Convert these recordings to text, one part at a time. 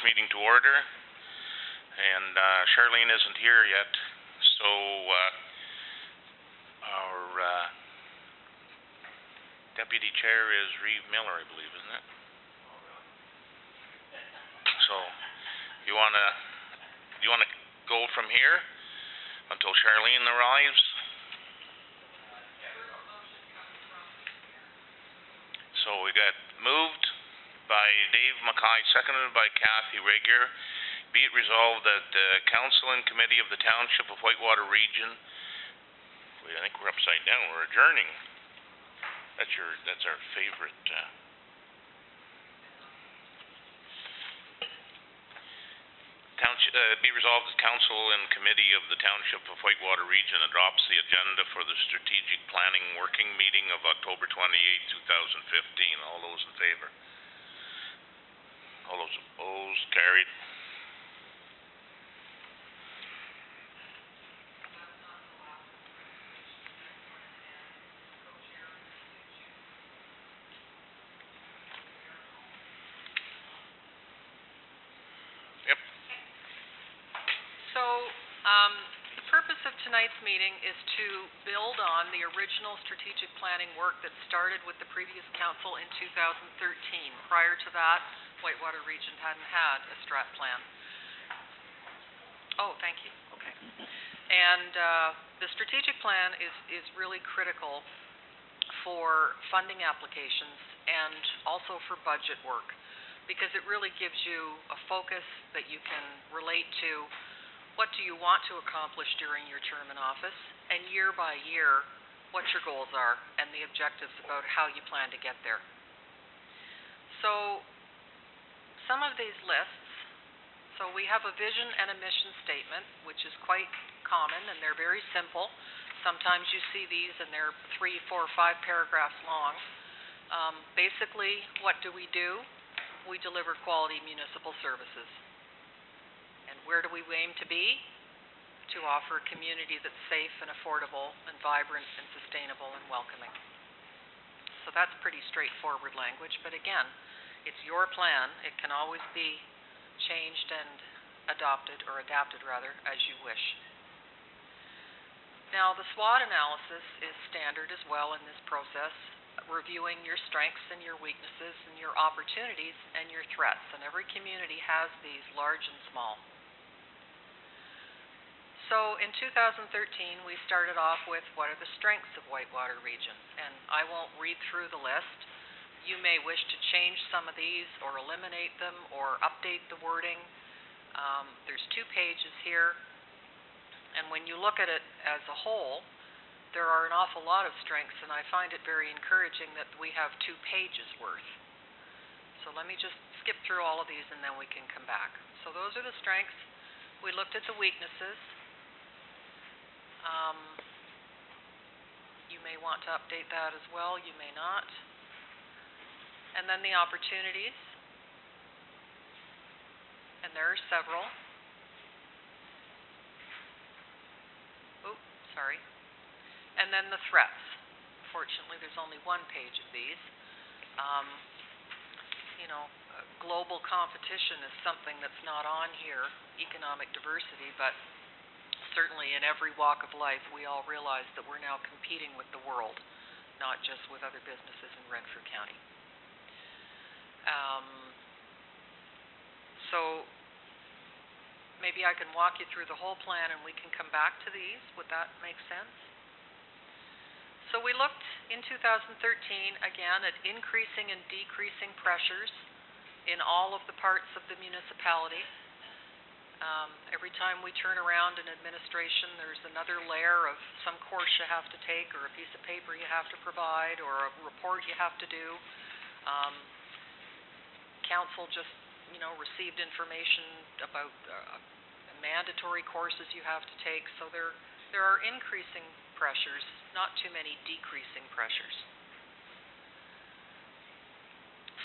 meeting to order, and Charlene isn't here yet, so our deputy chair is Reeve Miller, I believe, isn't it? So, you wanna go from here until Charlene arrives? So we got moved by Dave Mackay, seconded by Kathy Regier. Be it resolved that the Council and Committee of the Township of Whitewater Region, I think we're upside down, we're adjourning. That's our favorite. Be resolved that Council and Committee of the Township of Whitewater Region adopts the agenda for the Strategic Planning Working Meeting of October 28, 2015. All those in favor? All those opposed? Carried. The purpose of tonight's meeting is to build on the original strategic planning work that started with the previous council in 2013. Prior to that, Whitewater Region hadn't had a strat plan. Oh, thank you. Okay. And the strategic plan is really critical for funding applications and also for budget work, because it really gives you a focus that you can relate to. What do you want to accomplish during your term in office, and year by year, what your goals are and the objectives about how you plan to get there. So, some of these lists, so we have a vision and a mission statement, which is quite common, and they're very simple. Sometimes you see these and they're 3, 4, 5 paragraphs long. Basically, what do? We deliver quality municipal services. And where do we aim to be? To offer a community that's safe and affordable and vibrant and sustainable and welcoming. So that's pretty straightforward language, but again, it's your plan. It can always be changed and adapted rather, as you wish. Now, the SWOT analysis is standard as well in this process, reviewing your strengths and your weaknesses and your opportunities and your threats. And every community has these, large and small. So in 2013, we started off with what are the strengths of Whitewater Region. And I won't read through the list. You may wish to change some of these or eliminate them or update the wording. There's 2 pages here. And when you look at it as a whole, there are an awful lot of strengths, and I find it very encouraging that we have 2 pages worth. So let me just skip through all of these and then we can come back. So those are the strengths. We looked at the weaknesses. You may want to update that as well, you may not. And then the opportunities. And there are several. And then the threats. Fortunately, there's only 1 page of these. Global competition is something that's not on here, economic diversity, but certainly in every walk of life, we all realize that we're now competing with the world, not just with other businesses in Renfrew County. So maybe I can walk you through the whole plan and we can come back to these. Would that make sense? So we looked in 2013 again at increasing and decreasing pressures in all of the parts of the municipality. Every time we turn around in administration, there's another layer of some course you have to take, or a piece of paper you have to provide, or a report you have to do. Council just, received information about mandatory courses you have to take. So there are increasing pressures, not too many decreasing pressures.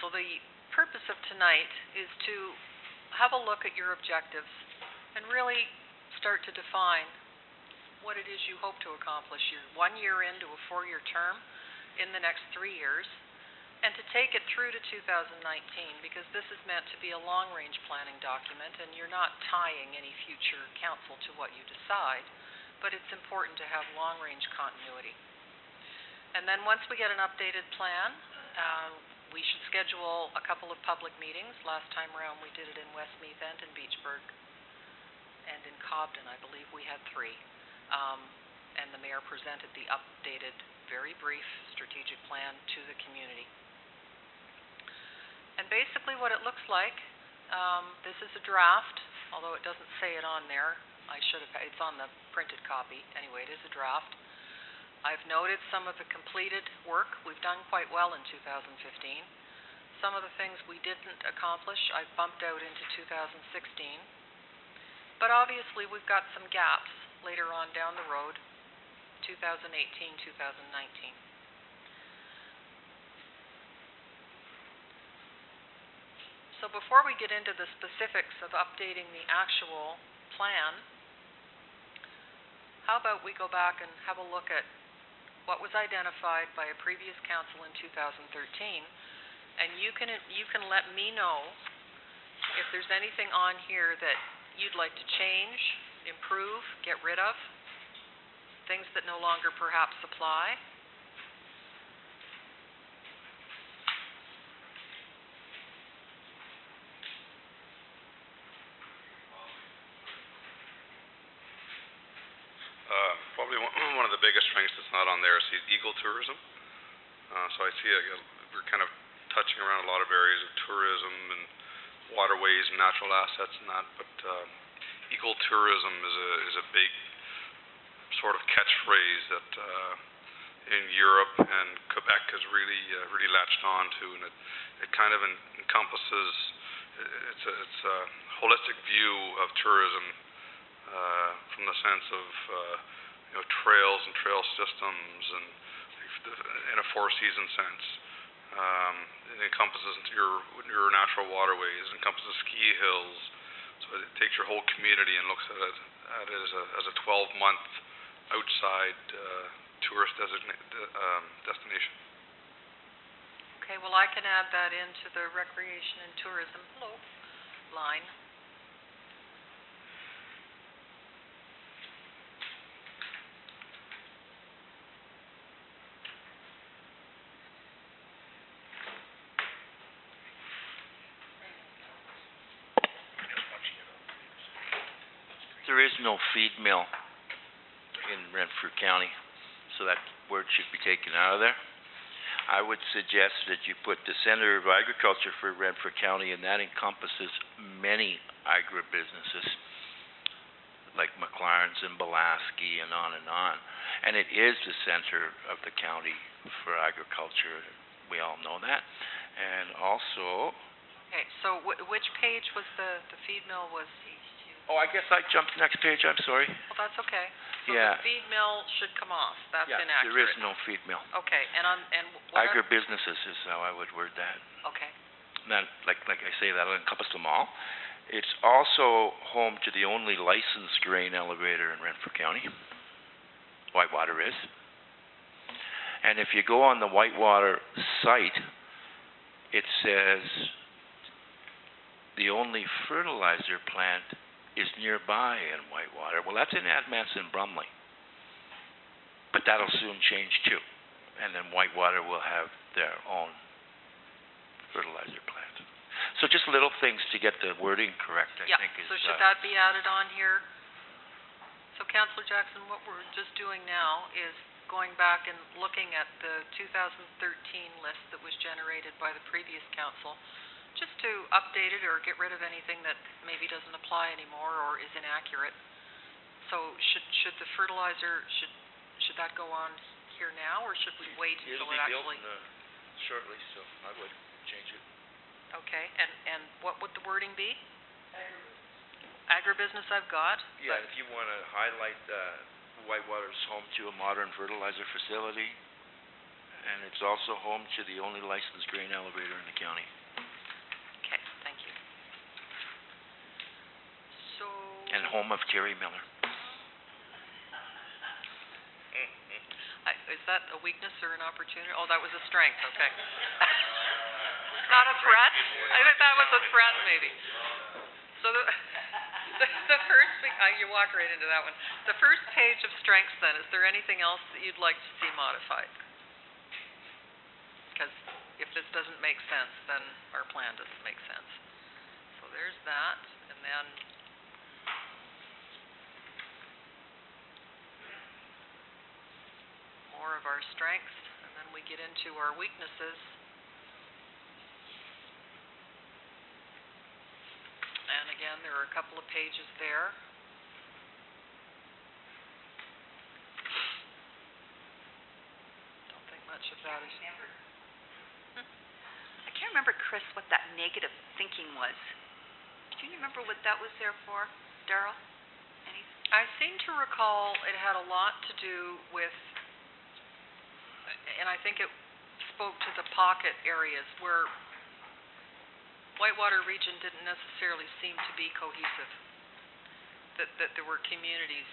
So the purpose of tonight is to have a look at your objectives and really start to define what it is you hope to accomplish. You're 1 year into a 4-year term in the next 3 years, and to take it through to 2019, because this is meant to be a long-range planning document, and you're not tying any future council to what you decide, but it's important to have long-range continuity. And then once we get an updated plan, we should schedule a couple of public meetings. Last time around we did it in Westmeath and in Beachburg, and in Cobden I believe we had 3. And the mayor presented the updated, very brief strategic plan to the community. And basically what it looks like, this is a draft, although it doesn't say it on there. It's on the printed copy. Anyway, it is a draft. I've noted some of the completed work. We've done quite well in 2015. Some of the things we didn't accomplish, I've bumped out into 2016. But obviously we've got some gaps later on down the road, 2018, 2019. So before we get into the specifics of updating the actual plan, how about we go back and have a look at what was identified by a previous council in 2013, and you can let me know if there's anything on here that you'd like to change, improve, get rid of, things that no longer perhaps apply. Probably one of the biggest strengths that's not on there is the ecotourism. So I see we're kind of touching around a lot of areas of tourism and waterways and natural assets and that, but ecotourism is a big sort of catchphrase that in Europe and Quebec has really latched on to, and it kind of encompasses. It's a holistic view of tourism from the sense of trails and trail systems, and in a four-season sense. It encompasses your natural waterways, it encompasses ski hills. So it takes your whole community and looks at it as a 12-month outside tourist destination. Okay, well I can add that into the recreation and tourism line. There is no feed mill in Renfrew County, so that word should be taken out of there. I would suggest that you put the Center of Agriculture for Renfrew County, and that encompasses many agribusinesses, like McLaren's and Belaski and on. And it is the center of the county for agriculture. We all know that. And also... Okay, so which page was the feed mill was... Oh, I guess I jumped to the next page, I'm sorry. Well, that's okay. So yeah. The feed mill should come off. That's yeah, inaccurate. there is no feed mill. Okay, and agribusinesses is how I would word that. Okay. And that, like I say, that'll encompass them all. It's also home to the only licensed grain elevator in Renfrew County. Whitewater is. And if you go on the Whitewater site, it says the only fertilizer plant is nearby in Whitewater. Well, that's in Admanson and Brumley. But that'll soon change too. And then Whitewater will have their own fertilizer plant. So just little things to get the wording correct, I think. So should that be added on here? So Councillor Jackson, what we're just doing now is going back and looking at the 2013 list that was generated by the previous council, just to update it or get rid of anything that maybe doesn't apply anymore or is inaccurate. So should the fertilizer, should that go on here now, or should we wait until it actually... It'll be built shortly, so I would change it. Okay, and what would the wording be? Agribusiness I've got. Yeah, if you want to highlight Whitewater's home to a modern fertilizer facility, and it's also home to the only licensed grain elevator in the county. Okay, thank you. So... And home of Terry Miller. Is that a weakness or an opportunity? Oh, that was a strength, okay. Not a threat? I think that was a threat, maybe. So the first, you walk right into that one. The first page of strengths then, is there anything else that you'd like to see modified? Because if this doesn't make sense, then our plan doesn't make sense. So there's that, and then more of our strengths, and then we get into our weaknesses. And again, there are a couple of pages there. Don't think much of that is... I can't remember, Chris, what that negative thinking was. Do you remember what that was there for, Darryl? I seem to recall it had a lot to do with, and I think it spoke to the pocket areas where Whitewater region didn't necessarily seem to be cohesive. That there were communities,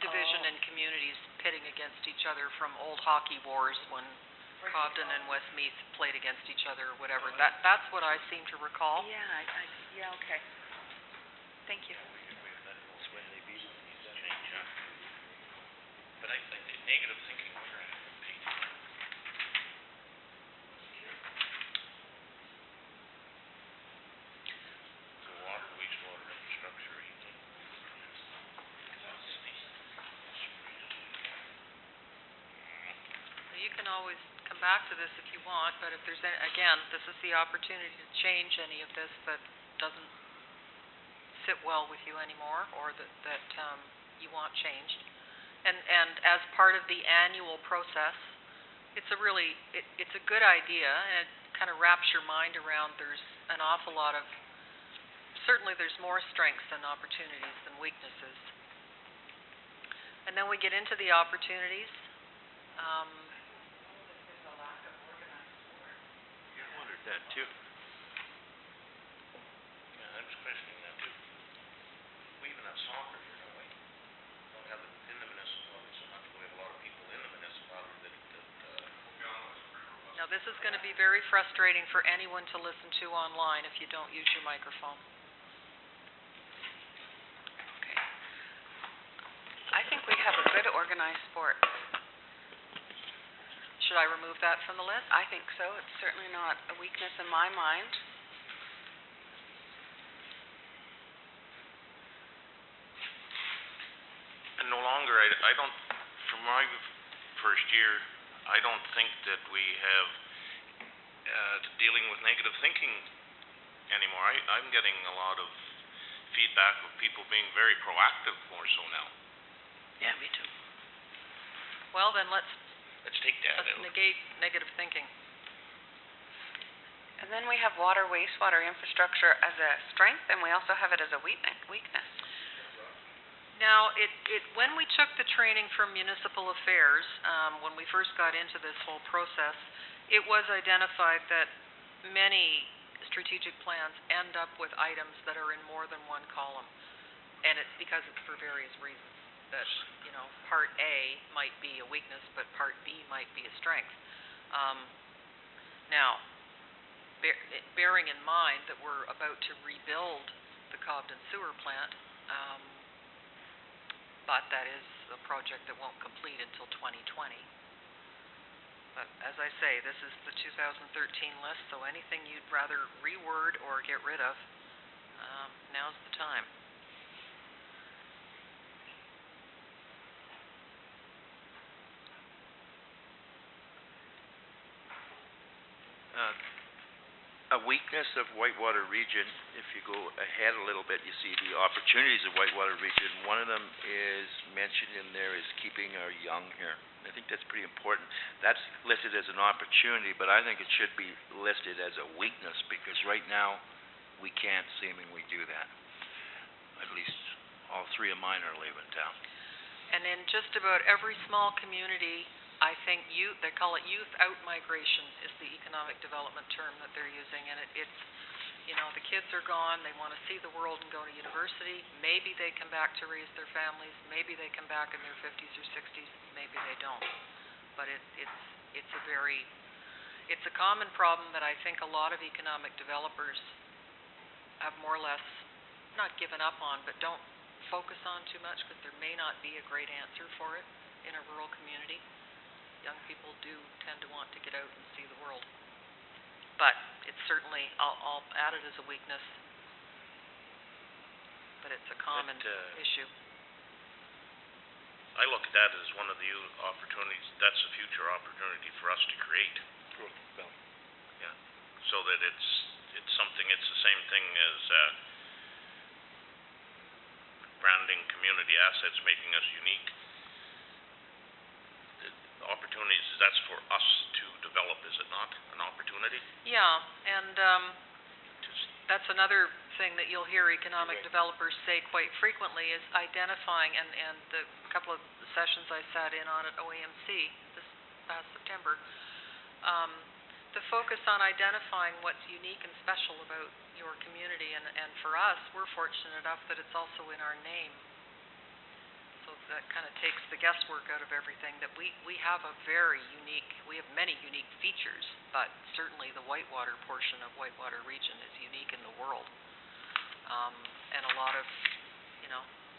division and communities pitting against each other from old hockey wars when Cobden and Westmeath played against each other or whatever. That's what I seem to recall. Yeah, okay. Thank you. But I think negative thinking, where at? The water, wastewater infrastructure, You can always come back to this if you want, but if there's, again, this is the opportunity to change any of this that doesn't sit well with you anymore, or that you want changed. And as part of the annual process, it's a good idea, and it kind of wraps your mind around there's an awful lot of, certainly there's more strengths and opportunities than weaknesses. And then we get into the opportunities. That too. Yeah, I was questioning that too. We even have soccer here, don't we? Don't have it in the municipality, so not we have a lot of people in the municipality Now this is going to be very frustrating for anyone to listen to online if you don't use your microphone. Okay. I think we have a good organized sport. Should I remove that from the list? I think so. It's certainly not a weakness in my mind. And no longer, I don't, from my first year, I don't think that we have dealing with negative thinking anymore. I'm getting a lot of feedback of people being very proactive more so now. Yeah, me too. Well, then let's take that out. negate negative thinking. And then we have water, wastewater infrastructure as a strength, and we also have it as a weakness. Now, when we took the training from municipal affairs, when we first got into this whole process, it was identified that many strategic plans end up with items that are in more than one column, and it's because it's for various reasons. That, part A might be a weakness, but part B might be a strength. Now, bearing in mind that we're about to rebuild the Cobden sewer plant, but that is a project that won't complete until 2020. But as I say, this is the 2013 list, so anything you'd rather reword or get rid of, now's the time. A weakness of Whitewater region, if you go ahead a little bit, you see the opportunities of Whitewater region. One of them is mentioned in there is keeping our young here. I think that's pretty important. That's listed as an opportunity, but I think it should be listed as a weakness, because right now we can't seemingly do that. At least all three of mine are leaving town. And in just about every small community, I think they call it youth out-migration is the economic development term that they're using. And it's, the kids are gone, they want to see the world and go to university. Maybe they come back to raise their families. Maybe they come back in their 50s or 60s. Maybe they don't. But it's a very, it's a common problem that I think a lot of economic developers have more or less not given up on, but don't focus on too much because there may not be a great answer for it in a rural community. Young people do tend to want to get out and see the world. But it's certainly, I'll add it as a weakness, but it's a common issue. I look at that as one of the opportunities, that's a future opportunity for us to create. Yeah, so that it's something, it's the same thing as branding community assets, making us unique. The opportunities, that's for us to develop, is it not? An opportunity? Yeah, and that's another thing that you'll hear economic developers say quite frequently is identifying, and the couple of sessions I sat in on at OAMC this past September, the focus on identifying what's unique and special about your community, and for us, we're fortunate enough that it's also in our name. So that kind of takes the guesswork out of everything, that we have a very unique, we have many unique features, but certainly the Whitewater portion of Whitewater Region is unique in the world. And a lot of,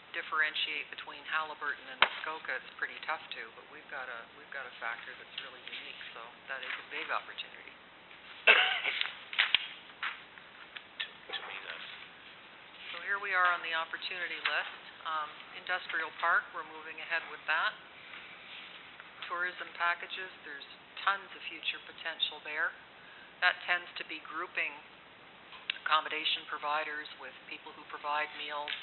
differentiate between Haliburton and Muskoka, it's pretty tough to, but we've got a factor that's really unique, so that is a big opportunity. To me, that's... So here we are on the opportunity list. Industrial Park, we're moving ahead with that. Tourism packages, there's tons of future potential there. That tends to be grouping accommodation providers with people who provide meals,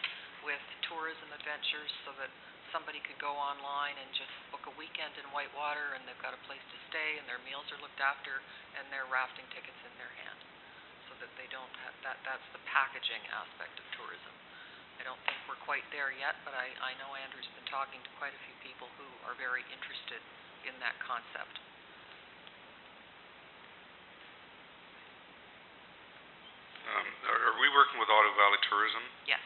with tourism adventures, so that somebody could go online and just book a weekend in Whitewater and they've got a place to stay and their meals are looked after and their rafting tickets in their hand, so that they don't have that's the packaging aspect of tourism. I don't think we're quite there yet, but I know Andrew's been talking to quite a few people who are very interested in that concept. Are we working with Ottawa Valley Tourism? Yes.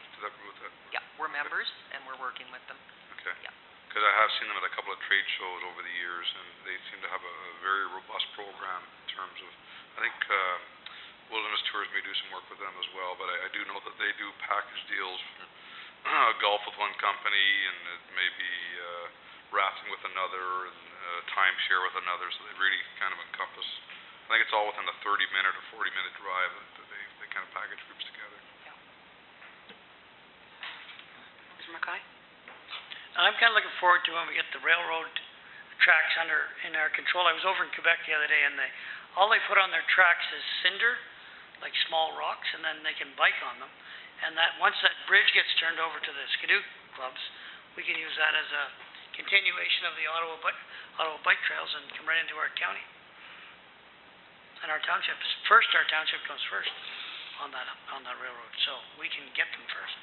Yeah, we're members and we're working with them. Okay. Yeah. Because I have seen them at a couple of trade shows over the years, and they seem to have a very robust program in terms of, I think Wilderness Tours may do some work with them as well, but I do know that they do package deals for golf with one company, and it may be rafting with another, and timeshare with another, so they really kind of encompass, I think it's all within a 30-minute or 40-minute drive that they kind of package groups together. Mr. Mackay? I'm kind of looking forward to when we get the railroad tracks in our control. I was over in Quebec the other day, and all they put on their tracks is cinder, like small rocks, and then they can bike on them. And that once that bridge gets turned over to the skidoo clubs, we can use that as a continuation of the Ottawa bike trails and come right into our county. And our township is first. Our township comes first on that railroad, so we can get them first.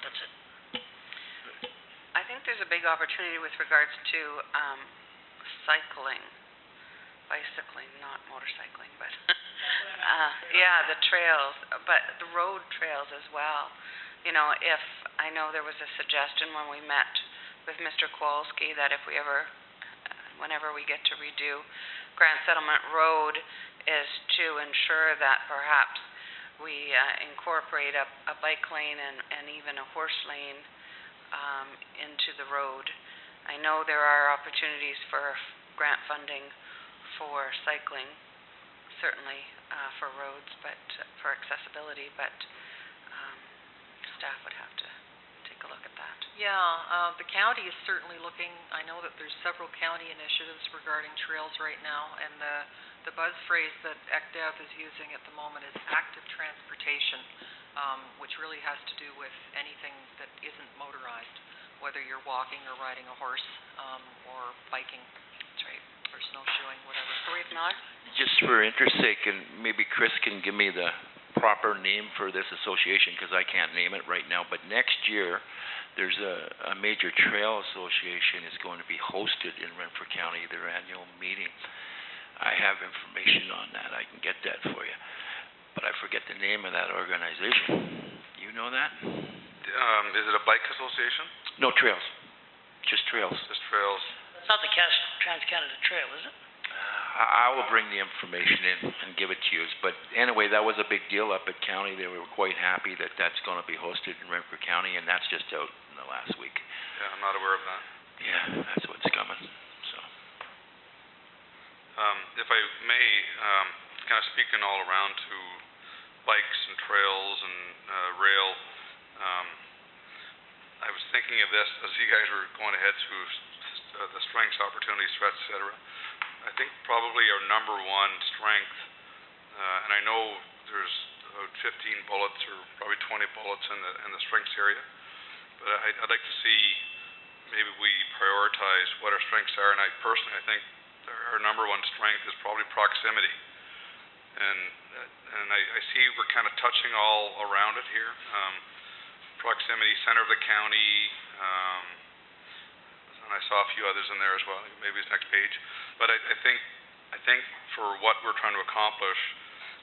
That's it. I think there's a big opportunity with regards to bicycling, not motorcycling, but yeah, the trails, but the road trails as well. If I know there was a suggestion when we met with Mr. Kowalski that if we ever, whenever we get to redo Grand Settlement Road, is to ensure that perhaps we incorporate a bike lane and even a horse lane into the road. I know there are opportunities for grant funding for cycling, certainly for roads, but for accessibility, but staff would have to take a look at that. Yeah, the county is certainly looking. I know that there's several county initiatives regarding trails right now, and the buzz phrase that ECDEV is using at the moment is active transportation, which really has to do with anything that isn't motorized, whether you're walking or riding a horse, or biking, that's right, or snowshoeing, whatever. Sorry, Miller? Just for interest's sake, and maybe Chris can give me the proper name for this association, because I can't name it right now, but next year there's a major trail association is going to be hosted in Renfrew County, their annual meeting. I have information on that. I can get that for you, but I forget the name of that organization. You know that? Is it a bike association? No, trails. Just trails. Just trails. It's not the Trans-Canada Trail, is it? I will bring the information in and give it to you. But anyway, that was a big deal up at county. They were quite happy that that's going to be hosted in Renfrew County, and that's just out in the last week. Yeah, I'm not aware of that. Yeah, that's what's coming. So. If I may, kind of speaking all around to bikes and trails and rail, I was thinking of this as you guys were going ahead through the strengths, opportunities, threats, etc. I think probably our number one strength, and I know there's about 15 bullets or probably 20 bullets in the strengths area, but I'd like to see maybe we prioritize what our strengths are, and I personally think our number one strength is probably proximity, and I see we're kind of touching all around it here. Proximity, center of the county, and I saw a few others in there as well. Maybe it's next page. But I think for what we're trying to accomplish,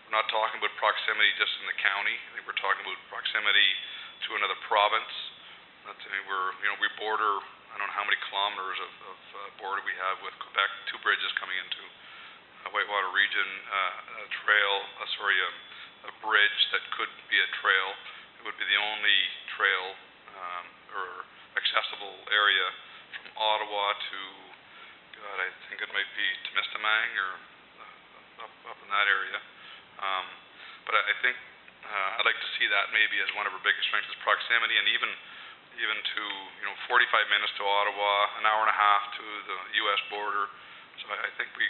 we're not talking about proximity just in the county. I think we're talking about proximity to another province. We border, I don't know how many kilometers of border we have with Quebec. 2 bridges coming into Whitewater region, a bridge that could be a trail. It would be the only trail or accessible area from Ottawa to, God, I think it might be Temiskaming or up in that area. But I think I'd like to see that maybe as one of our biggest strengths is proximity, and even to 45 minutes to Ottawa, an hour and a half to the U.S. border. So I think we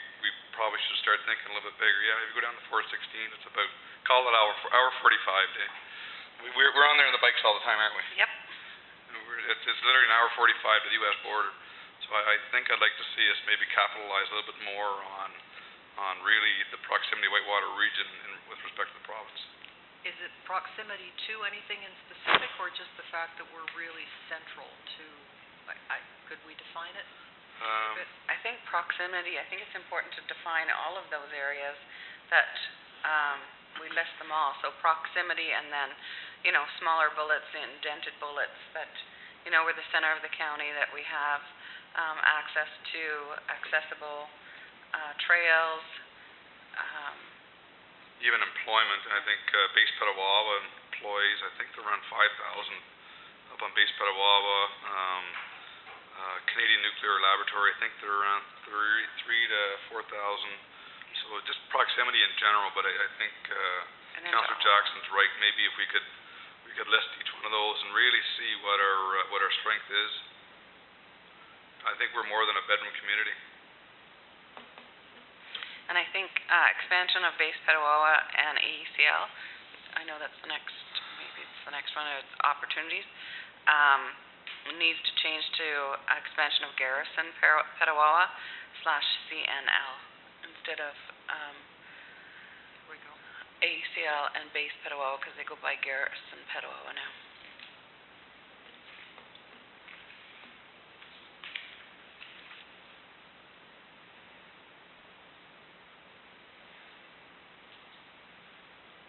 probably should start thinking a little bit bigger. Yeah, if you go down to 416, it's about, call it hour 45 day. We're on there on the bikes all the time, aren't we? Yep. It's literally an hour 45 to the U.S. border. So I think I'd like to see us maybe capitalize a little bit more on really the proximity Whitewater region with respect to the province. Is it proximity to anything in specific, or just the fact that we're really central to, could we define it? I think proximity, I think it's important to define all of those areas that we list them all. So proximity, and then, smaller bullets, indented bullets that, we're the center of the county, that we have access to accessible trails. Even employment, I think Base Petawawa employees, I think they're around 5,000 up on Base Petawawa. Canadian Nuclear Laboratory, I think they're around 3,000 to 4,000. So just proximity in general, but I think Councillor Jackson's right. Maybe if we could list each one of those and really see what our strength is. I think we're more than a bedroom community. And I think expansion of Base Petawawa and AECL, I know that's maybe it's the next one, opportunities, needs to change to expansion of Garrison Petawawa /CNL instead of AECL and Base Petawawa, because they go by Garrison Petawawa now.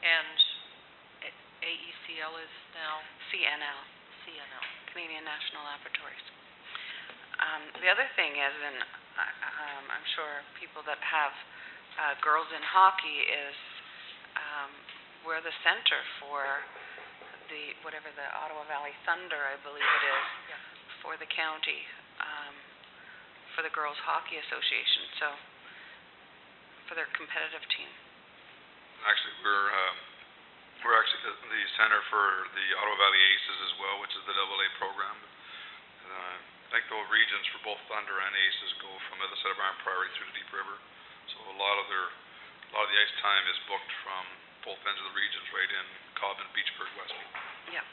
And AECL is now CNL. CNL. Canadian National Laboratories. The other thing is, and I'm sure people that have girls in hockey, is we're the center for the Ottawa Valley Thunder, I believe it is, for the county, for the Girls Hockey Association, so for their competitive team. Actually, we're actually the center for the Ottawa Valley Aces as well, which is the AA program. I think the regions for both Thunder and Aces go from the set of Iron Prairie through the Deep River. So a lot of the ice time is booked from both ends of the regions, right in Cobden, Beachburg, Westby. Yeah.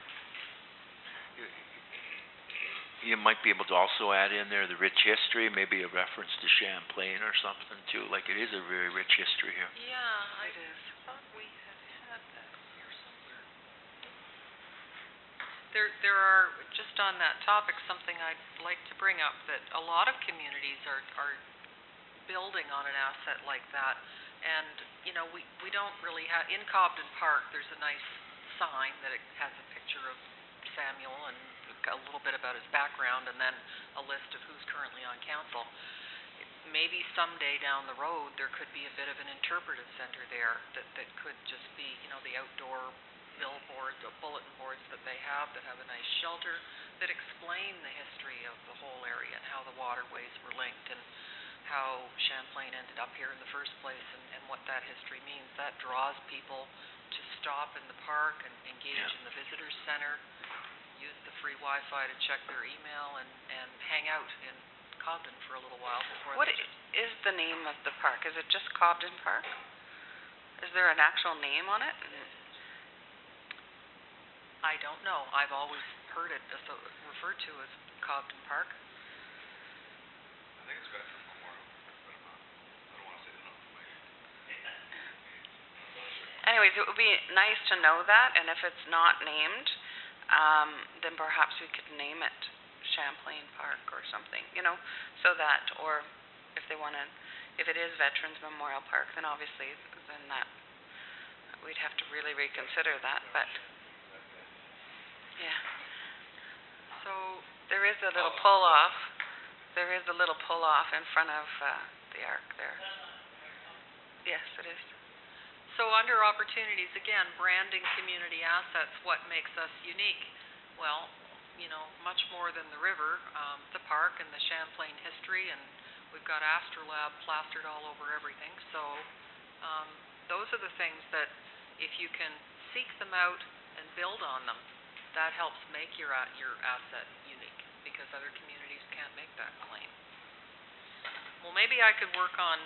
You might be able to also add in there the rich history, maybe a reference to Champlain or something too. Like, it is a very rich history here. Yeah, It is. I thought we had that here somewhere. There are, just on that topic, something I'd like to bring up, that a lot of communities are building on an asset like that. And, we don't really have, in Cobden Park, there's a nice sign that it has a picture of Samuel and a little bit about his background, and then a list of who's currently on council. maybe someday down the road, there could be a bit of an interpretive center there that could just be, you know, the outdoor billboards, bulletin boards that they have that have a nice shelter that explain the history of the whole area and how the waterways were linked and how Champlain ended up here in the first place and what that history means. That draws people to stop in the park and engage in the visitors center, use the free Wi-Fi to check their email and hang out in Cobden for a little while before What is the name of the park? Is it just Cobden Park? Is there an actual name on it? I don't know. I've always heard it referred to as Cobden Park. I think it's Veterans Memorial, but I don't want to say it off the mic. Anyways, it would be nice to know that, and if it's not named, then perhaps we could name it Champlain Park or something, you know, so that, or if they want to, if it is Veterans Memorial Park, then obviously, then that, we'd have to really reconsider that, but, yeah. So there is a little pull-off, in front of, the Arc there. Yes, it is. So under opportunities, again, branding community assets, what makes us unique? Well, you know, much more than the river, the park and the Champlain history, and we've got Astrolab plastered all over everything. So those are the things that if you can seek them out and build on them, that helps make your asset unique because other communities can't make that claim. Well, maybe I could work on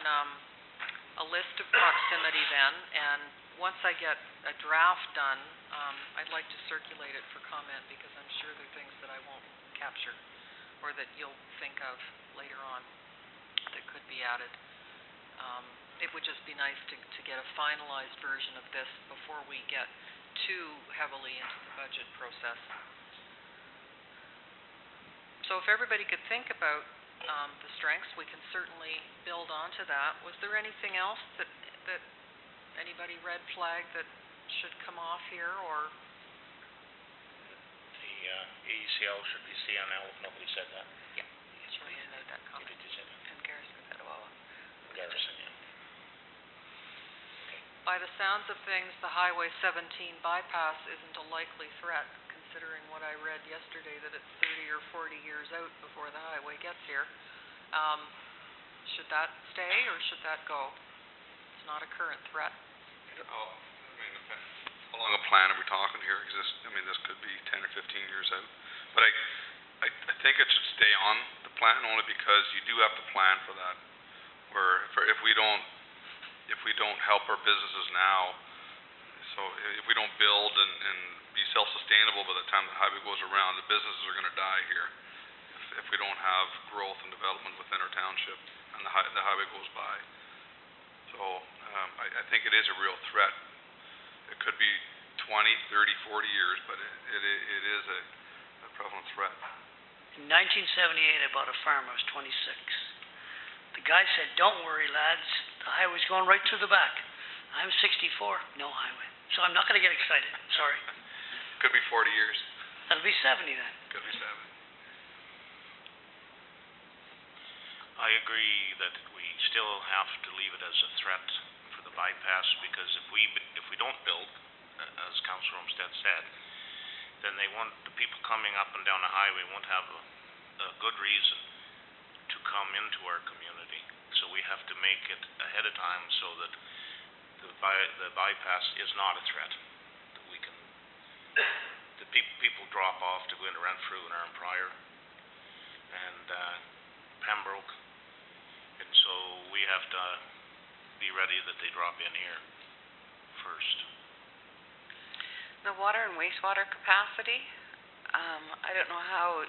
a list of proximity then, and once I get a draft done, I'd like to circulate it for comment because I'm sure there are things that I won't capture or that you'll think of later on that could be added. It would just be nice to get a finalized version of this before we get too heavily into the budget process. So if everybody could think about the strengths, we can certainly build onto that. Was there anything else that anybody red flag that should come off here, or? The AECL should be CNL, if nobody said that. Yeah, Julian made that comment. Did you say that? And Garrison Petawawa. Garrison, yeah. By the sounds of things, the Highway 17 bypass isn't a likely threat, considering what I read yesterday, that it's 30 or 40 years out before the highway gets here. Should that stay or should that go? It's not a current threat. Oh, I mean, how long a plan are we talking here? Because this could be 10 or 15 years out. But I think it should stay on the plan only because you do have to plan for that. If we don't help our businesses now, so if we don't build and be self-sustainable by the time the highway goes around, the businesses are going to die here. If we don't have growth and development within our township and the highway goes by. So I think it is a real threat. It could be 20, 30, 40 years, but it is a prevalent threat. In 1978, I bought a farm. I was 26. The guy said, "Don't worry, lads. The highway's going right through the back." I'm 64, no highway. So I'm not going to get excited. Sorry. Could be 40 years. That'll be 70 then. Could be 7. I agree that we still have to leave it as a threat for the bypass because if we don't build, as Councillor Olmsted said, then the people coming up and down the highway won't have a good reason to come into our community. So we have to make it ahead of time so that the bypass is not a threat. That we can, the people drop off to go into Renfrew and Arnprior and Pembroke, and so we have to be ready that they drop in here first. The water and wastewater capacity, I don't know how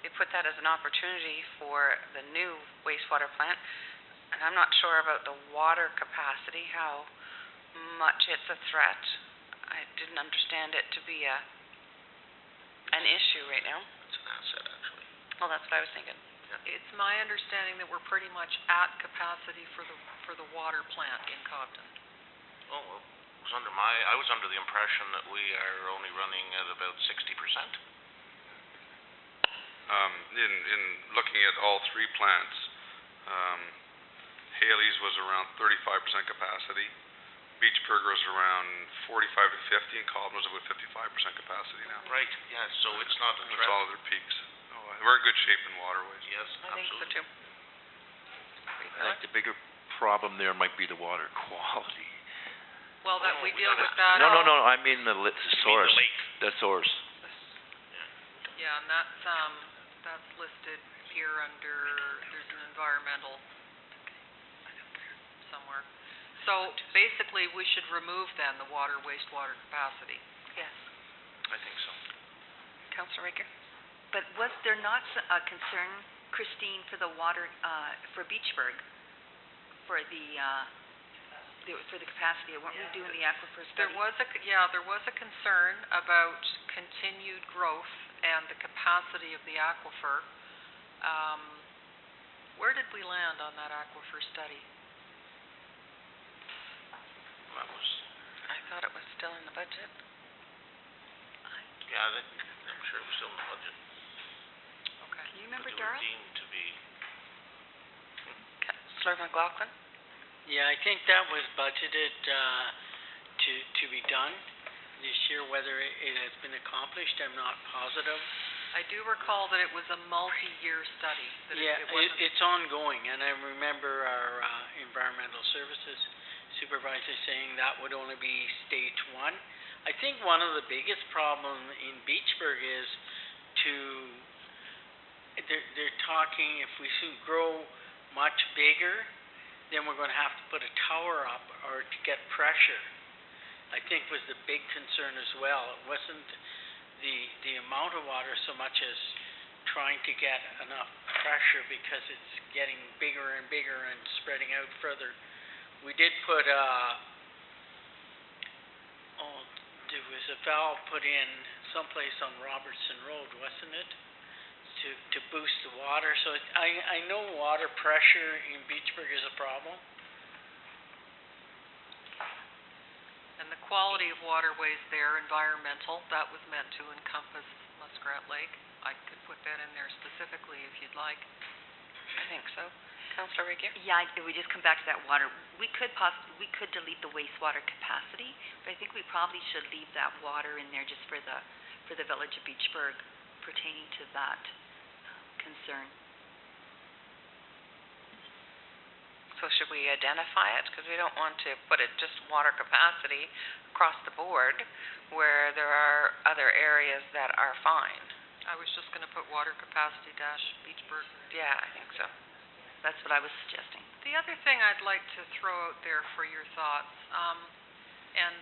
they put that as an opportunity for the new wastewater plant. And I'm not sure about the water capacity, how much it's a threat. I didn't understand it to be an issue right now. It's an asset, actually. Well, that's what I was thinking. It's my understanding that we're pretty much at capacity for the water plant in Cobden. Oh, well, I was under the impression that we are only running at about 60%. In looking at all three plants, Haley's was around 35% capacity. Beachburg was around 45 to 50, and Cobham's about 55% capacity now. Right, yeah, so it's not a That's threat. all of their peaks. We're in good shape in waterways. Yes, I think so absolutely. too. I think the bigger problem there might be the water quality. Well, that we we deal gotta- with that. No, I mean the You mean source. the lake? The source. Yeah, and that's listed here under, there's an environmental somewhere. So basically, we should remove then the water, wastewater capacity. Yes. I think so. Councillor Raker? But was there not a concern, Christine, for the water, for Beachburg, for the capacity? Weren't we doing the aquifer There study? was a concern about continued growth and the capacity of the aquifer. Where did we land on that aquifer study? That was, I thought it was still in the budget. yeah, I'm sure it was still in the budget. Okay. Can you remember, But they were Darrell? deemed to be, Councillor McLaughlin? Yeah, I think that was budgeted, to be done this year. Whether it has been accomplished, I'm not positive. I do recall that it was a multi-year study, that Yeah, it wasn't. it's ongoing, and I remember our, environmental services supervisor saying that would only be stage one. I think one of the biggest problem in Beachburg is they're talking if we should grow much bigger, then we're gonna have to put a tower up or to get pressure. I think was the big concern as well. It wasn't the amount of water so much as trying to get enough pressure because it's getting bigger and bigger and spreading out further. We did put there was a valve put in someplace on Robertson Road, wasn't it? To boost the water. So I know water pressure in Beachburg is a problem. And the quality of waterways there, environmental, that was meant to encompass Muskrat Lake. I could put that in there specifically if you'd like. I think so. Councillor Raker? Yeah, we just come back to that water. We could delete the wastewater capacity, but I think we probably should leave that water in there just for the village of Beachburg pertaining to that concern. So should we identify it? Because we don't want to put it just water capacity across the board where there are other areas that are fine. I was just gonna put water capacity dash Beachburg. Yeah, I think so. That's what I was suggesting. The other thing I'd like to throw out there for your thoughts, and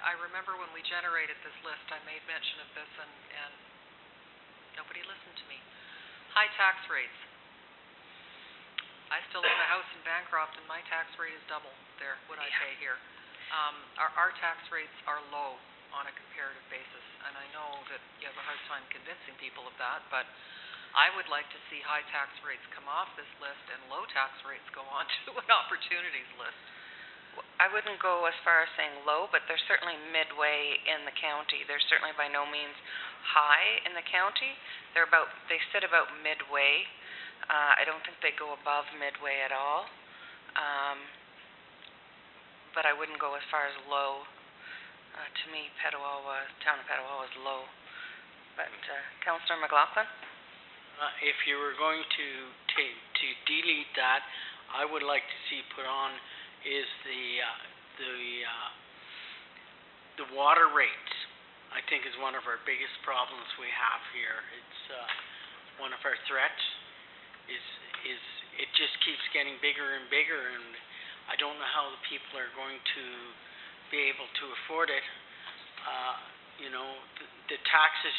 I remember when we generated this list, I made mention of this and nobody listened to me. High tax rates. I still own a house in Bancroft and my tax rate is double there, what I pay here. Our tax rates are low on a comparative basis, and I know that you have a hard time convincing people of that, but I would like to see high tax rates come off this list and low tax rates go on to an opportunities list. I wouldn't go as far as saying low, but they're certainly midway in the county. They're certainly by no means high in the county. They sit about midway. I don't think they go above midway at all. But I wouldn't go as far as low. To me, town of Petawawa is low. But Councillor McLaughlin? If you were going to delete that, I would like to see put on is the water rates. I think is one of our biggest problems we have here. It's one of our threats. Is it just keeps getting bigger and bigger, and I don't know how the people are going to be able to afford it. The taxes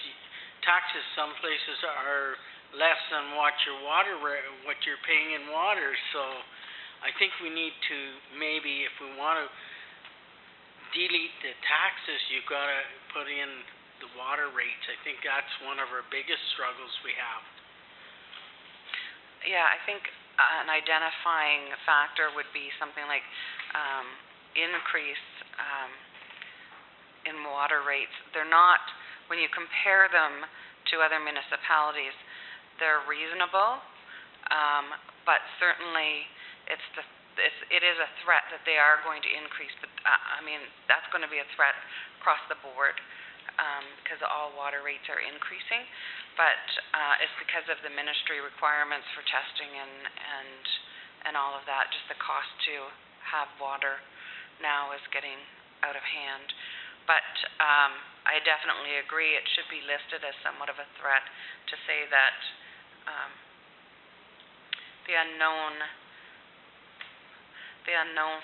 some places are less than what you're paying in water. So I think we need to maybe, if we want to delete the taxes, you've got to put in the water rates. I think that's one of our biggest struggles we have. Yeah, I think an identifying factor would be something like increase in water rates. They're not, when you compare them to other municipalities, they're reasonable, but certainly it is a threat that they are going to increase, but I mean, that's gonna be a threat across the board, because all water rates are increasing. But it's because of the ministry requirements for testing and all of that, just the cost to have water now is getting out of hand. But I definitely agree, it should be listed as somewhat of a threat to say that the unknown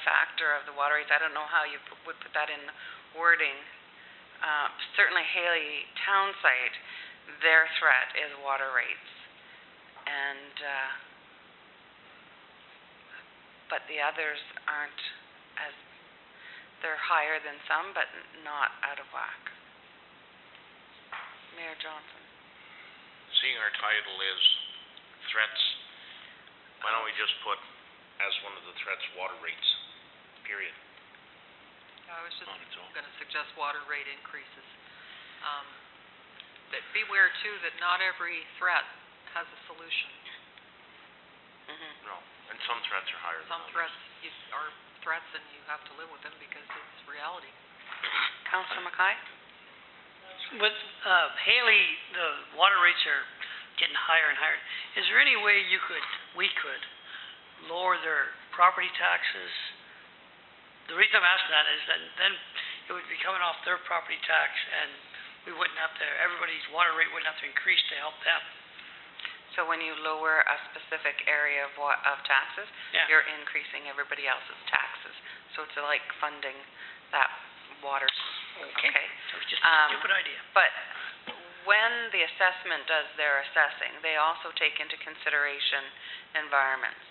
factor of the water rates, I don't know how you would put that in wording. Certainly Haley town site, their threat is water rates. And but the others aren't as, they're higher than some, but not out of whack. Mayor Johnson. Seeing our title is threats, why don't we just put as one of the threats water rates, period? I was just gonna suggest water rate increases. But beware too that not every threat has a solution. No, and some threats are higher than Some others. threats are threats and you have to live with them because it's reality. Councillor Mackay? With Haley, the water rates are getting higher and higher. Is there any way we could lower their property taxes? The reason I'm asking that is that then it would be coming off their property tax, and we wouldn't have to, everybody's water rate wouldn't have to increase to help them. So when you lower a specific area of taxes, Yeah. you're increasing everybody else's taxes. So it's like funding that water. Okay. So it's just a stupid idea. But when the assessment does their assessing, they also take into consideration environments.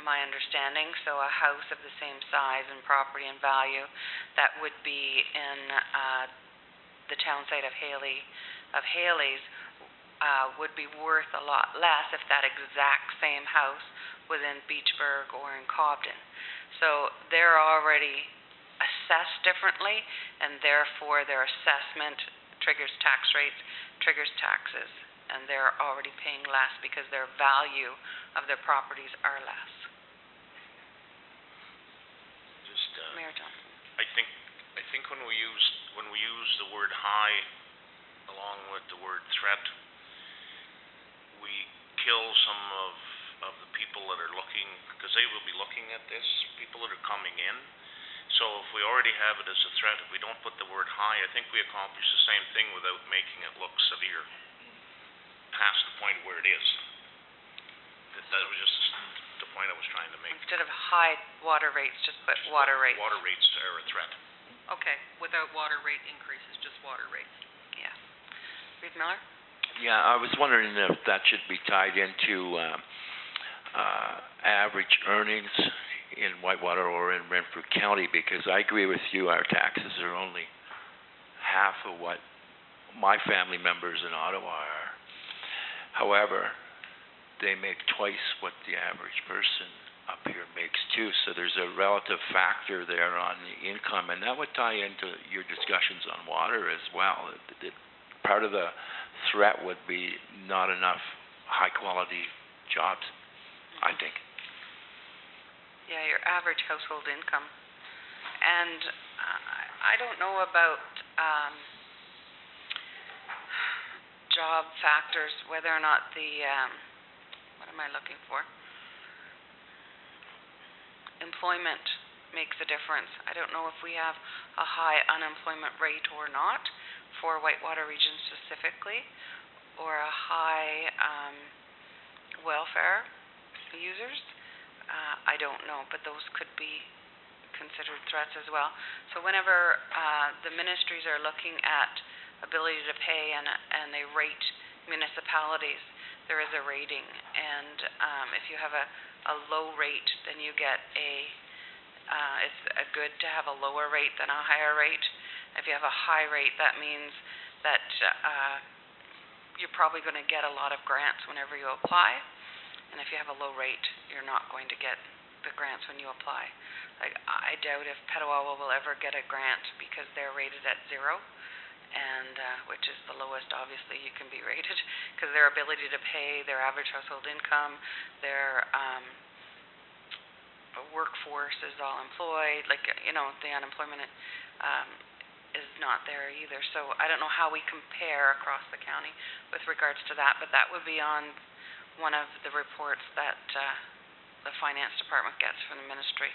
My understanding, so a house of the same size and property and value that would be in the town site of Haley's would be worth a lot less if that exact same house was in Beachburg or in Cobden. So they're already assessed differently, and therefore their assessment triggers tax rates, triggers taxes, and they're already paying less because their value of their properties are less. Just, Mayor Johnson. I think when we use the word high along with the word threat, we kill some of the people that are looking, because they will be looking at this, people that are coming in. So if we already have it as a threat, if we don't put the word high, I think we accomplish the same thing without making it look severe, past the point where it is. That was just the point I was trying to make. Instead of high water rates, just put water rates. Water rates are a threat. Okay, without water rate increases, just water rates. Yeah. Reed Miller? Yeah, I was wondering if that should be tied into average earnings in Whitewater or in Renfrew County, because I agree with you, our taxes are only half of what my family members in Ottawa are. However, they make twice what the average person up here makes too, so there's a relative factor there on the income, and that would tie into your discussions on water as well. Part of the threat would be not enough high-quality jobs, I think. Yeah, your average household income. And I don't know about job factors, whether or not the, what am I looking for? Employment makes a difference. I don't know if we have a high unemployment rate or not for Whitewater Region specifically, or a high welfare users. I don't know, but those could be considered threats as well. So whenever the ministries are looking at ability to pay and they rate municipalities, there is a rating, and if you have a low rate, then you get it's good to have a lower rate than a higher rate. If you have a high rate, that means that you're probably going to get a lot of grants whenever you apply. And if you have a low rate, you're not going to get the grants when you apply. Like, I doubt if Petawawa will ever get a grant because they're rated at 0. and, which is the lowest, obviously, you can be rated, because their ability to pay, their average household income, their, workforce is all employed, like, the unemployment, is not there either. So I don't know how we compare across the county with regards to that, but that would be on one of the reports that the finance department gets from the ministry,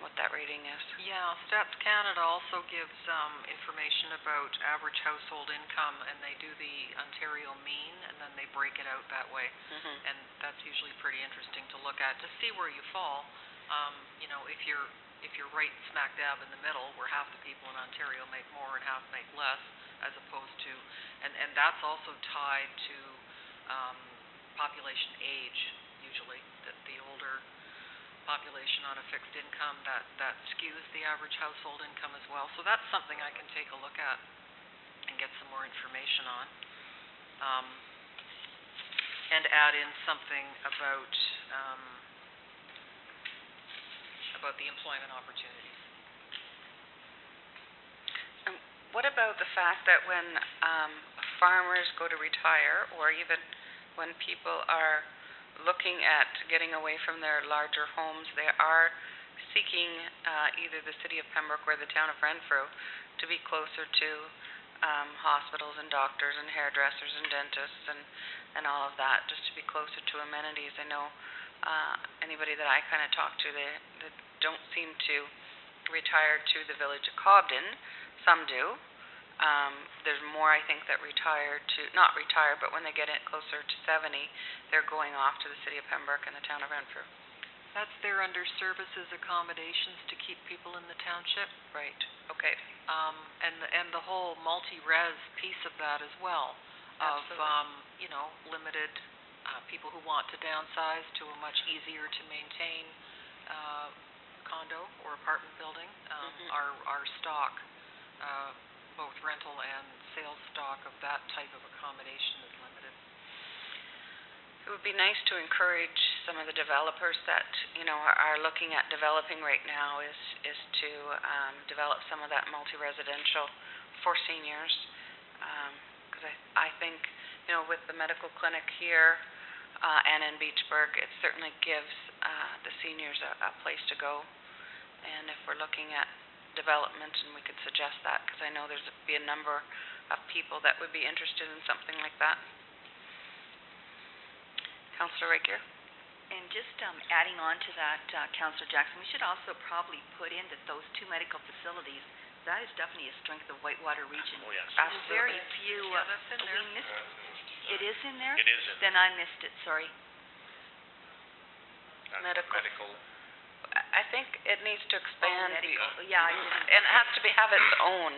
what that rating is. Yeah, Stats Canada also gives information about average household income, and they do the Ontario mean, and then they break it out that way. And that's usually pretty interesting to look at to see where you fall. If you're right smack dab in the middle, where half the people in Ontario make more and half make less, as opposed to, and that's also tied to population age, usually, that the older population on a fixed income, that skews the average household income as well. So that's something I can take a look at and get some more information on. And add in something about the employment opportunities. What about the fact that when farmers go to retire, or even when people are looking at getting away from their larger homes, they are seeking either the city of Pembroke or the town of Renfrew to be closer to hospitals and doctors and hairdressers and dentists and all of that, just to be closer to amenities. I know anybody that I kind of talk to, they don't seem to retire to the village of Cobden. Some do. There's more, I think, that not retire, but when they get closer to 70, they're going off to the city of Pembroke and the town of Renfrew. That's there under services accommodations to keep people in the township. Right. Okay. And the whole multi-res piece of that as well, of limited people who want to downsize to a much easier to maintain condo or apartment building. Our stock, both rental and sales stock of that type of accommodation is limited. It would be nice to encourage some of the developers that are looking at developing right now is to develop some of that multi-residential for seniors, because I think with the medical clinic here and in Beachburg, it certainly gives the seniors a place to go. And if we're looking at development, and we could suggest that, because I know there's be a number of people that would be interested in something like that. Councillor Rakier? And just adding on to that, Councillor Jackson, we should also probably put in that those two medical facilities, that is definitely a strength of Whitewater Region. Oh, yes. There's very few. Yeah, that's in there. It is in there? It is in Then I missed it, sorry. Medical. I think it needs to expand. Medical. Yeah, I didn't. And it has to have its own.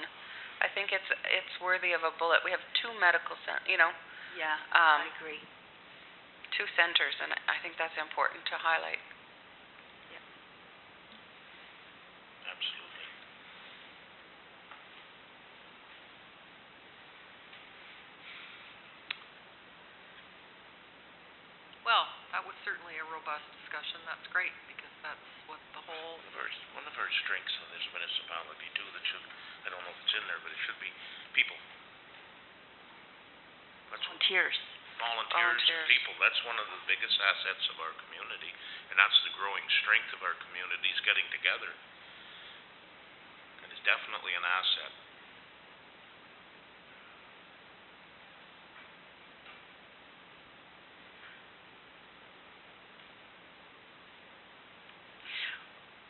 I think it's worthy of a bullet. We have two medical centers, Yeah, I agree. two centers, and I think that's important to highlight. Absolutely. Well, that was certainly a robust discussion. That's great, because that's what the whole... One of our strengths of this municipality too, that should, I don't know if it's in there, but it should be people. Volunteers. Volunteers and people. That's one of the biggest assets of our community, and that's the growing strength of our communities getting together. And it's definitely an asset.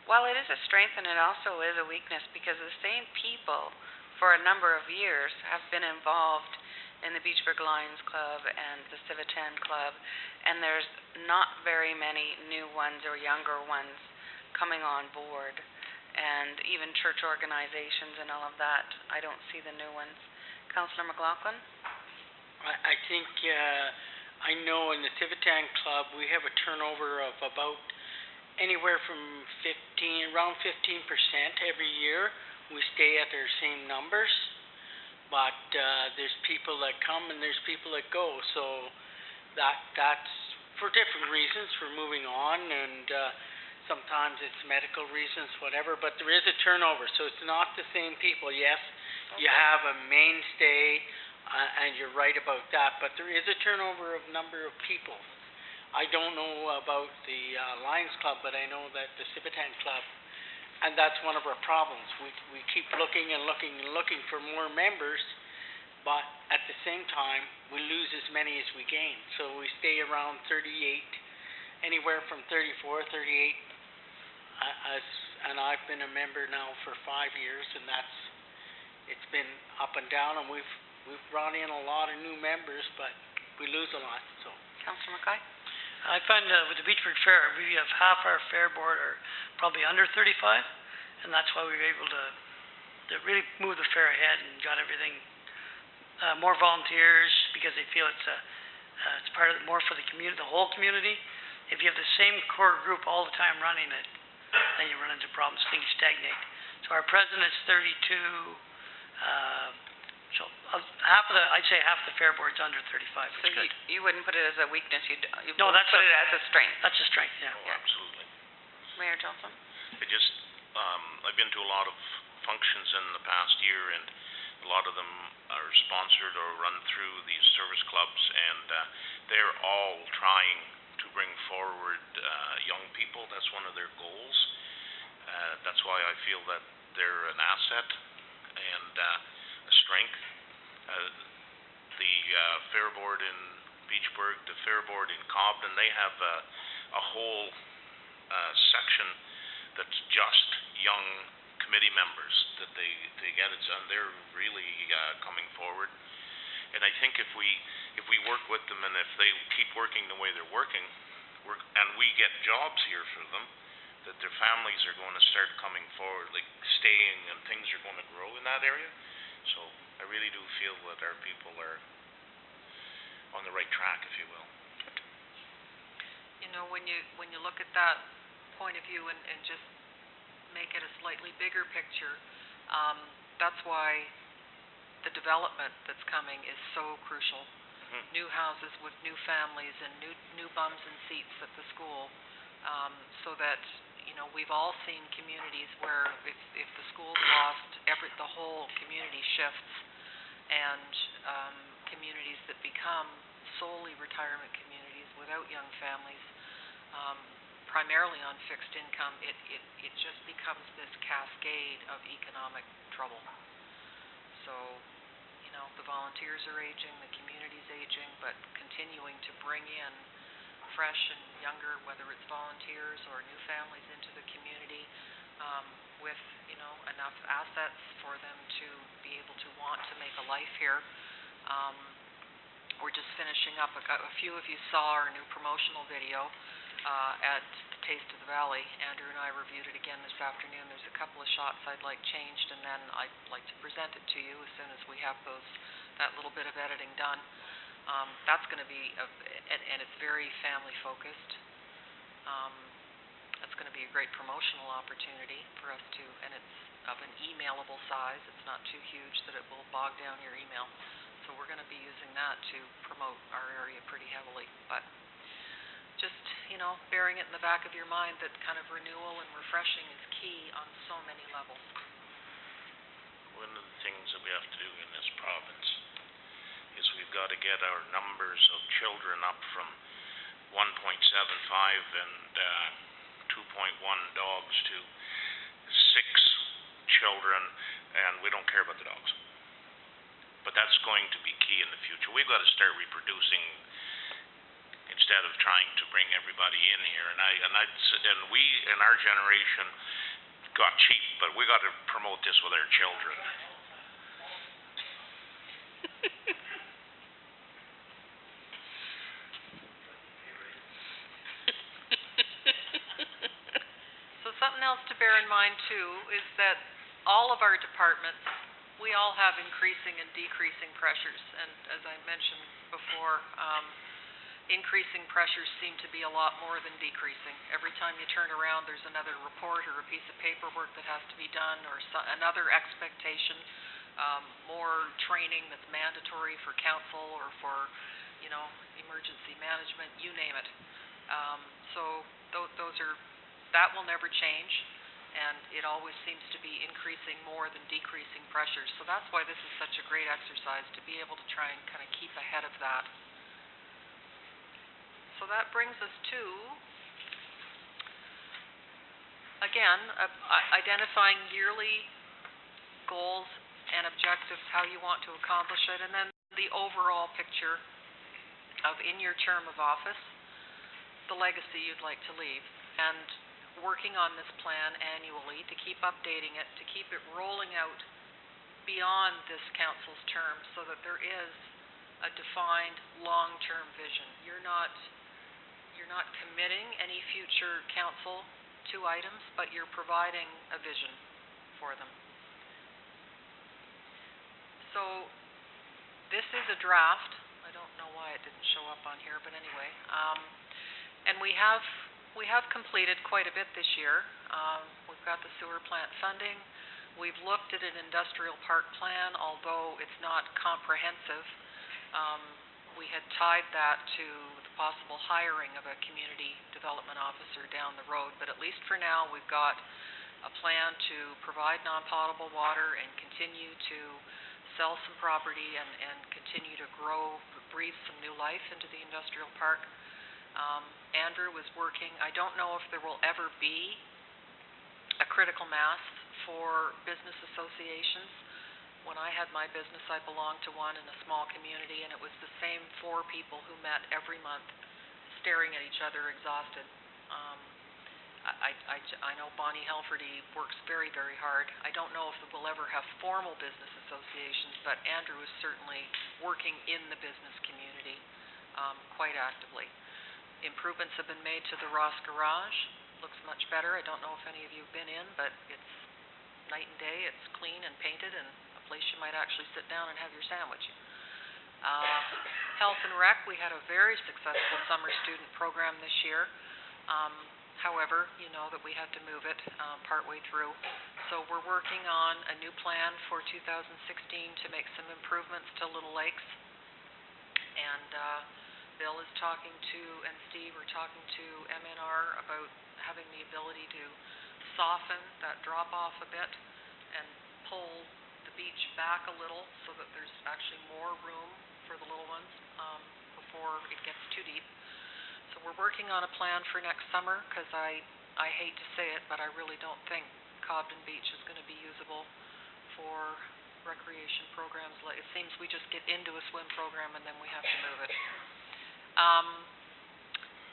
Well, it is a strength, and it also is a weakness, because the same people for a number of years have been involved in the Beachburg Lions Club and the Civitan Club, and there's not very many new ones or younger ones coming on board, and even church organizations and all of that. I don't see the new ones. Councillor McLaughlin? I think, I know in the Civitan Club, we have a turnover of about anywhere from around 15% every year. We stay at their same numbers, but there's people that come and there's people that go, so that's for different reasons, for moving on, and sometimes it's medical reasons, whatever, but there is a turnover, so it's not the same people. Yes, you have a mainstay, and you're right about that, but there is a turnover of number of people. I don't know about the Lions Club, but I know that the Civitan Club, and that's one of our problems. We keep looking and looking and looking for more members, but at the same time, we lose as many as we gain. So we stay around 38, anywhere from 34, 38, and I've been a member now for 5 years, and it's been up and down, and we've brought in a lot of new members, but we lose a lot, so. Councillor Mackay? I find with the Beachford Fair, we have half our fair board are probably under 35, and that's why we were able to really move the fair ahead and got everything, more volunteers, because they feel it's part of more for the community, the whole community. If you have the same core group all the time running it, then you run into problems, things stagnate. So our president is 32, so I'd say half the fair board's under 35, So which is good. you wouldn't put it as a weakness, you'd No, that's put it as a strength. That's a strength, yeah. Oh, absolutely. Mayor Johnson? I've been to a lot of functions in the past year, and a lot of them are sponsored or run through these service clubs, and they're all trying to bring forward young people. That's one of their goals. That's why I feel that they're an asset and a strength. The Fair Board in Beachburg, the Fair Board in Cobden, they have a whole section that's just young committee members that they get it, and they're really coming forward. And I think if we work with them, and if they keep working the way they're working, and we get jobs here for them, that their families are going to start coming forward, like staying, and things are going to grow in that area. So I really do feel that our people are on the right track, if you will. You know, when you look at that point of view and just make it a slightly bigger picture, that's why the development that's coming is so crucial. New houses with new families and new bums and seats at the school, so that, you know, we've all seen communities where if the school's lost, the whole community shifts, and communities that become solely retirement communities without young families, primarily on fixed income, it just becomes this cascade of economic trouble. So, you know, the volunteers are aging, the community's aging, but continuing to bring in fresh and younger, whether it's volunteers or new families into the community, with, you know, enough assets for them to be able to want to make a life here. We're just finishing up, a few of you saw our new promotional video at the Taste of the Valley. Andrew and I reviewed it again this afternoon. There's a couple of shots I'd like changed, and then I'd like to present it to you as soon as we have that little bit of editing done. That's going to be, and it's very family focused. That's going to be a great promotional opportunity for us to, and it's of an emailable size. It's not too huge that it will bog down your email. So we're going to be using that to promote our area pretty heavily. But just, you know, bearing it in the back of your mind that kind of renewal and refreshing is key on so many levels. One of the things that we have to do in this province is we've got to get our numbers of children up from 1.75 and 2.1 dogs to 6 children, and we don't care about the dogs. But that's going to be key in the future. We've got to start reproducing instead of trying to bring everybody in here. And we in our generation got cheap, but we got to promote this with our children. So something else to bear in mind too is that all of our departments, we all have increasing and decreasing pressures, and as I mentioned before, increasing pressures seem to be a lot more than decreasing. Every time you turn around, there's another report or a piece of paperwork that has to be done, or another expectation, more training that's mandatory for council or for, you know, emergency management, you name it. So that will never change, and it always seems to be increasing more than decreasing pressures. So that's why this is such a great exercise, to be able to try and kind of keep ahead of that. So that brings us to, again, identifying yearly goals and objectives, how you want to accomplish it, and then the overall picture of, in your term of office, the legacy you'd like to leave, and working on this plan annually to keep updating it, to keep it rolling out beyond this council's term, so that there is a defined long-term vision. You're not committing any future council to items, but you're providing a vision for them. So this is a draft. I don't know why it didn't show up on here, but anyway. And we have completed quite a bit this year. We've got the sewer plant funding. We've looked at an industrial park plan, although it's not comprehensive. We had tied that to the possible hiring of a community development officer down the road, but at least for now we've got a plan to provide non-potable water and continue to sell some property and continue to grow, breathe some new life into the industrial park. Andrew was working, I don't know if there will ever be a critical mass for business associations. When I had my business, I belonged to one in a small community, and it was the same 4 people who met every month, staring at each other, exhausted. I know Bonnie Helferty works very, very hard. I don't know if we'll ever have formal business associations, but Andrew is certainly working in the business community quite actively. Improvements have been made to the Ross Garage. Looks much better. I don't know if any of you have been in, but it's night and day. It's clean and painted, and place you might actually sit down and have your sandwich. Health and Rec, we had a very successful summer student program this year. However, you know that we had to move it partway through. So we're working on a new plan for 2016 to make some improvements to Little Lakes. And Bill is talking to, and Steve are talking to MNR about having the ability to soften that drop off a bit and pull beach back a little so that there's actually more room for the little ones before it gets too deep. So we're working on a plan for next summer, because I hate to say it, but I really don't think Cobden Beach is going to be usable for recreation programs. It seems we just get into a swim program and then we have to move it.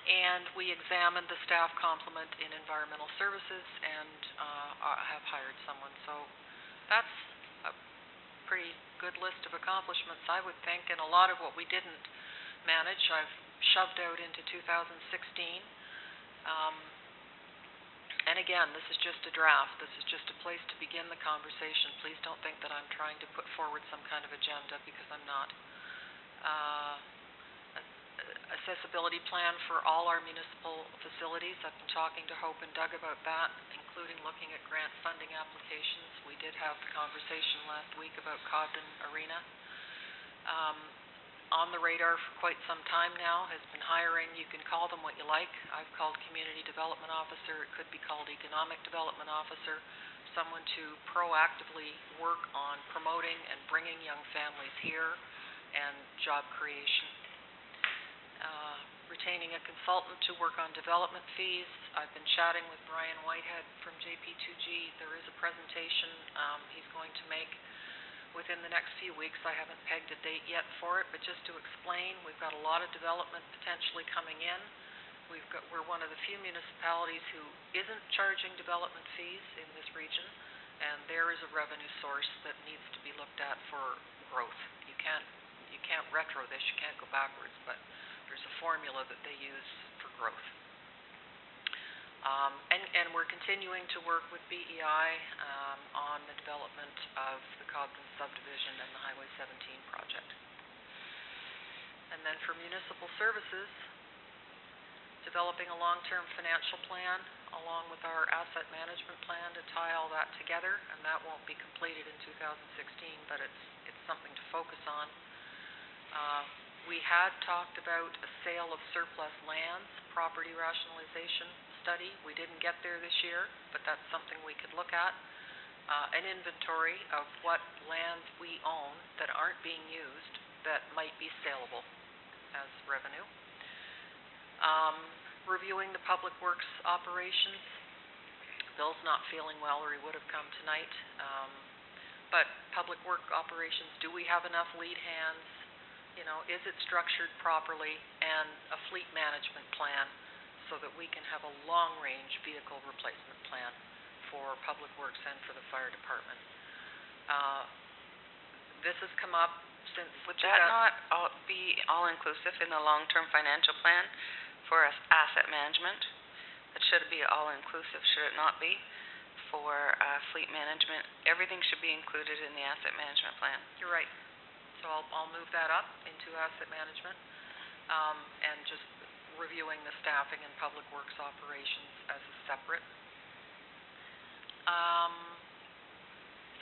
And we examined the staff complement in environmental services and have hired someone. So that's a pretty good list of accomplishments, I would think, and a lot of what we didn't manage I've shoved out into 2016. And again, this is just a draft. This is just a place to begin the conversation. Please don't think that I'm trying to put forward some kind of agenda, because I'm not. Accessibility plan for all our municipal facilities. I've been talking to Hope and Doug about that, including looking at grant funding applications. We did have the conversation last week about Cobden Arena. On the radar for quite some time now has been hiring. You can call them what you like. I've called community development officer. It could be called economic development officer. Someone to proactively work on promoting and bringing young families here and job creation. Retaining a consultant to work on development fees. I've been chatting with Brian Whitehead from JP2G. There is a presentation he's going to make within the next few weeks. I haven't pegged a date yet for it, but just to explain, we've got a lot of development potentially coming in. We're one of the few municipalities who isn't charging development fees in this region, and there is a revenue source that needs to be looked at for growth. You can't retro this, you can't go backwards, but there's a formula that they use for growth. And we're continuing to work with BEI on the development of the Cobden subdivision and the Highway 17 project. And then for municipal services, developing a long-term financial plan along with our asset management plan to tie all that together, and that won't be completed in 2016, but it's something to focus on. We had talked about a sale of surplus lands, property rationalization, study. We didn't get there this year, but that's something we could look at. An inventory of what lands we own that aren't being used that might be saleable as revenue. Reviewing the public works operations. Bill's not feeling well, or he would have come tonight. But public work operations, do we have enough lead hands? You know, is it structured properly? And a fleet management plan so that we can have a long-range vehicle replacement plan for public works and for the fire department. This has come up since... Would that not be all-inclusive in the long-term financial plan for asset management? It should be all-inclusive, should it not be? For fleet management, everything should be included in the asset management plan. You're right. So I'll move that up into asset management, and just reviewing the staffing and public works operations as a separate.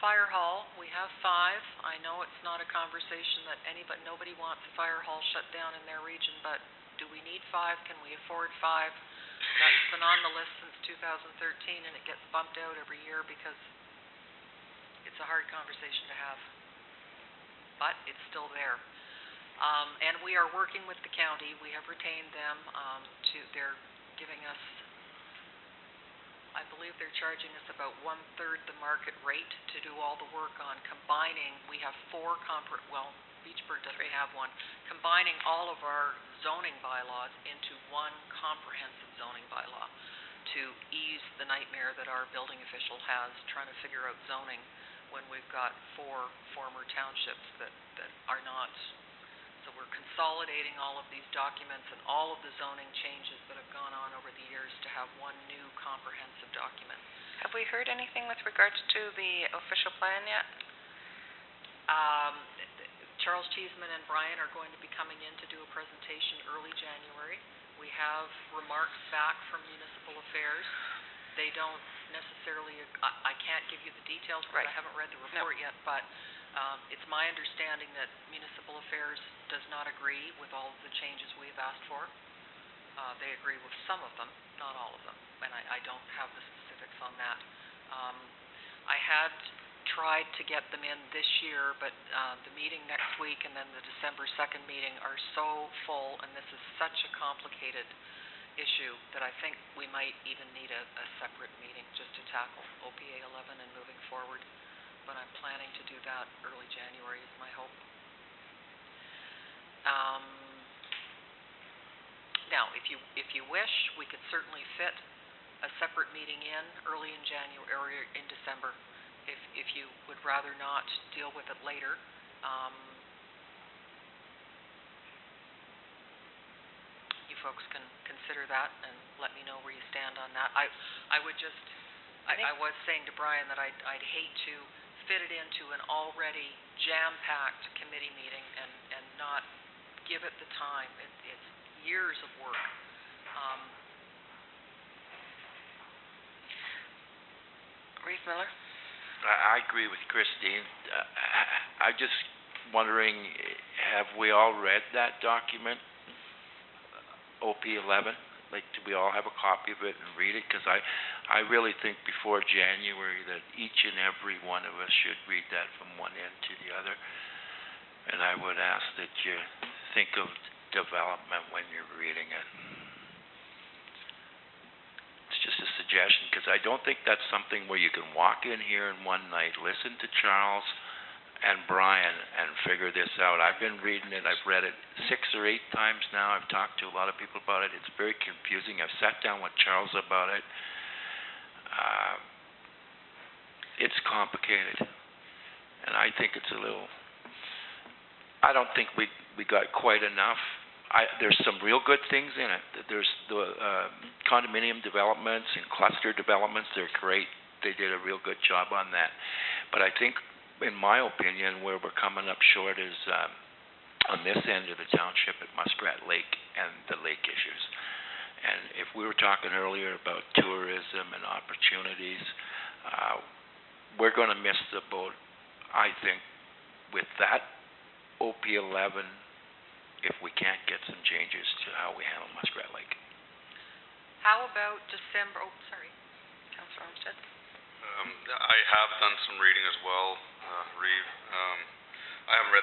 Fire hall, we have 5. I know it's not a conversation that nobody wants a fire hall shut down in their region, but do we need 5? Can we afford 5? That's been on the list since 2013, and it gets bumped out every year because it's a hard conversation to have. But it's still there. And we are working with the county. We have retained them. They're giving us, I believe they're charging us about 1/3 the market rate to do all the work on combining. We have 4 Beachburg doesn't have one. Combining all of our zoning bylaws into one comprehensive zoning bylaw to ease the nightmare that our building official has trying to figure out zoning when we've got 4 former townships that are not. So we're consolidating all of these documents and all of the zoning changes that have gone on over the years to have one new comprehensive document. Have we heard anything with regards to the official plan yet? Charles Cheeseman and Brian are going to be coming in to do a presentation early January. We have remarks back from municipal affairs. They don't necessarily, I can't give you the details because I haven't read the report yet, but it's my understanding that municipal affairs does not agree with all of the changes we've asked for. They agree with some of them, not all of them, and I don't have the specifics on that. I had tried to get them in this year, but the meeting next week and then the December 2nd meeting are so full, and this is such a complicated issue that I think we might even need a separate meeting just to tackle OPA 11 and moving forward. But I'm planning to do that early January is my hope. Now, if you wish, we could certainly fit a separate meeting in early in January or in December. If you would rather not deal with it later, you folks can consider that and let me know where you stand on that. I would just, I was saying to Brian that I'd hate to fit it into an already jam-packed committee meeting and not give it the time. It's years of work. Reeve Miller? I agree with Christine. I'm just wondering, have we all read that document, OP 11? Like, do we all have a copy of it and read it? Because I really think before January that each and every one of us should read that from one end to the other. And I would ask that you think of development when you're reading it. It's just a suggestion, because I don't think that's something where you can walk in here in one night, listen to Charles and Brian, and figure this out. I've been reading it. I've read it 6 or 8 times now. I've talked to a lot of people about it. It's very confusing. I've sat down with Charles about it. It's complicated, and I think it's a little... I don't think we got quite enough. There's some real good things in it. There's the condominium developments and cluster developments. They're great. They did a real good job on that. But I think, in my opinion, where we're coming up short is on this end of the township at Muskrat Lake and the lake issues. And if we were talking earlier about tourism and opportunities, we're going to miss the boat, I think, with that OP 11 if we can't get some changes to how we handle Muskrat Lake. How about December, oh, sorry. Councillor Olmsted? I have done some reading as well, Reeve. I haven't read